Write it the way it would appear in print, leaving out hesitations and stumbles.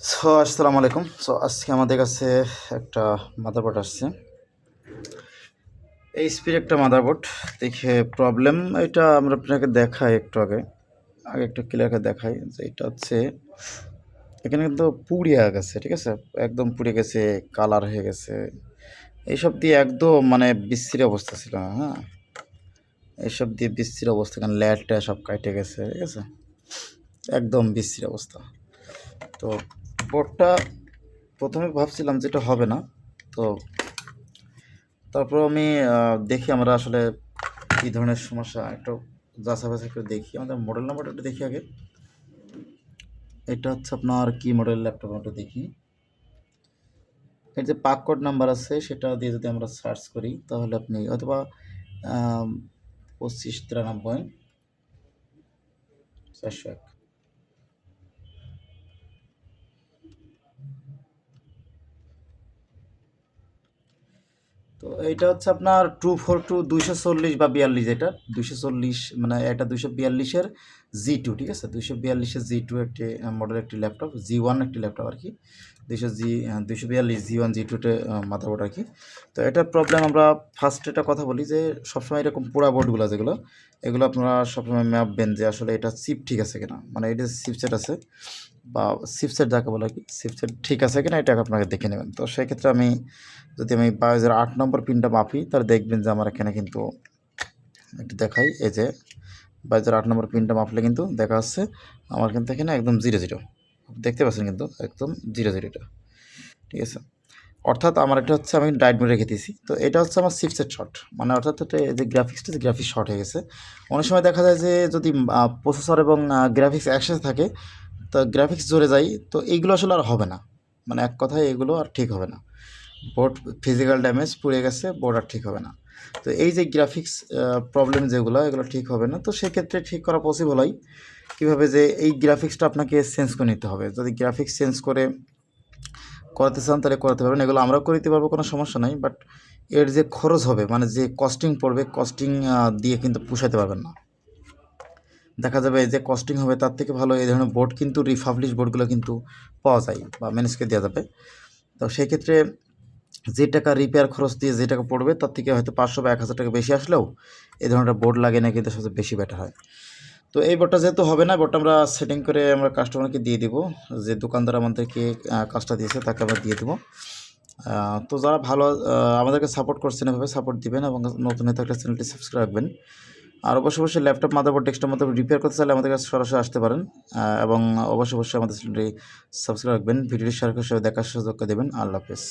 আসসালামু আলাইকুম। আজকে আমাদের কাছে একটা মাদারবোর্ড আসছে। এইচপির একটা মাদারবোর্ড দেখে প্রবলেম এটা আমরা আপনাকে দেখাই একটু আগে একটু ক্লিয়ার করে দেখাই যে এটা হচ্ছে এখানে কিন্তু পুড়িয়ে গেছে, ঠিক আছে? একদম পুড়ে গেছে, কালার হয়ে গেছে। এইসব দিয়ে একদম মানে বিশ্রী অবস্থা ছিল, হ্যাঁ? এইসব দিয়ে বিশ্রী অবস্থা, কারণ ল্যাটটা সব কাটে গেছে, ঠিক আছে? একদম বিশ্রী অবস্থা। তো বোর্ডটা প্রথমে ভাবছিলাম যে এটা হবে না। তো তারপর আমি দেখি আমরা আসলে কী ধরনের সমস্যা একটু যাচাই করে দেখি। আমাদের মডেল নাম্বারটা একটু দেখি আগে। এটা হচ্ছে আপনার কি মডেল ল্যাপটপ, একটু দেখি। এর যে পাক কোড নাম্বার আছে সেটা দিয়ে যদি আমরা সার্চ করি তাহলে আপনি অথবা 2593 401। তো এইটা হচ্ছে আপনার 242 240 বা 42, এটা 240 মানে এটা 242-এর G2, ঠিক আছে? 242-এর G2 একটি মডেল একটি ল্যাপটপ, G1 একটি ল্যাপটপ আর কি। 242 G1 G2-তে মাদারবোর্ড আর কি। তো এটার প্রবলেম আমরা ফার্স্ট এটা কথা বলি যে সবসময় এরকম পোড়া বোর্ডগুলো যেগুলো, এগুলো আপনারা সবসময় মাপবেন যে আসলে এটা চিপ ঠিক আছে কিনা, মানে এটা চিপসেট আছে বা চিপসেট যাকে বলে কি, চিপসেট ঠিক আছে কিনা এটা আপনাকে দেখে নেবেন। তো সেক্ষেত্রে যদি আমি 2208 নম্বর পিনটা মাপি তাহলে দেখবেন যে আমার এখানে কিন্তু একটু দেখাই, এই যে 2208 নম্বর পিনটা মাপলে কিন্তু দেখা যাচ্ছে আমার কিন্তু এখানে একদম 00 দেখতে পাচ্ছেন, কিন্তু একদম 00 এটা, ঠিক আছে? অর্থাৎ আমার এটা হচ্ছে আমি ডাইট মোডে রেখে দিয়েছি। তো এটা হচ্ছে আমার চিপসেট শর্ট, মানে অর্থাৎ যে গ্রাফিক্স শর্ট হয়ে গেছে। অনেক সময় দেখা যায় যে যদি প্রসেসর এবং গ্রাফিক্স একসাথে থাকে তো গ্রাফিক্স জ্বলে যায়, তো এইগুলো আসলে আর হবে না, মানে এক কথায় এগুলো আর ঠিক হবে না। বোর্ড ফিজিক্যাল ড্যামেজ পুড়ে গেছে, বোর্ড আর ঠিক হবে না। তো এই যে গ্রাফিক্স প্রবলেম যেগুলো, এগুলো ঠিক হবে না। তো সেক্ষেত্রে ঠিক করা পসিবল হয় কীভাবে, যে এই গ্রাফিক্সটা আপনাকে চেঞ্জ করে নিতে হবে। যদি গ্রাফিক্স চেঞ্জ করাতে চান তাহলে করাতে পারবেন, এগুলো আমরাও করে দিতে পারবো, কোনো সমস্যা নাই। বাট এর যে খরচ হবে, মানে যে কস্টিং পড়বে, কস্টিং দিয়ে কিন্তু পুষাতে পারবেন না। দেখা যাবে যে কস্টিং হবে তার থেকে ভালো এই ধরনের বোর্ড কিন্তু রিফাবলিশ বোর্ডগুলো কিন্তু পাওয়া যায় বা ম্যানেজ করে দেওয়া যাবে। তো সেই ক্ষেত্রে যে টাকা রিপেয়ার খরচ দিয়ে যে টাকা পড়বে তার থেকে হয়তো 500 বা 1000 টাকা বেশি আসলেও এই ধরনের বোর্ড লাগিয়ে না কিন্তু সবচেয়ে বেশি বেটার হয়। তো এই বোর্ডটা যেহেতু হবে না, বোর্ডটা আমরা সেটিং করে আমরা কাস্টমারকে দিয়ে দিব, যে দোকানদার আমাদেরকে কাজটা দিয়েছে তাকে আমরা দিয়ে দেবো। তো যারা ভালো আমাদেরকে সাপোর্ট করছেন এভাবে সাপোর্ট দিবেন এবং নতুন হয়ে থাকলে চ্যানেলটি সাবস্ক্রাইব রাখবেন। আর অবশ্যই laptop motherboard desktop motherboard repair করতে চাইলে আমাদের কাছে সরাসরি আসতে পারেন, এবং অবশ্যই আমাদের চ্যানেলটি সাবস্ক্রাইব রাখবেন। ভিডিওটি শেয়ার করে দেখার সুযোগ দেবেন। আল্লাহ হাফেজ।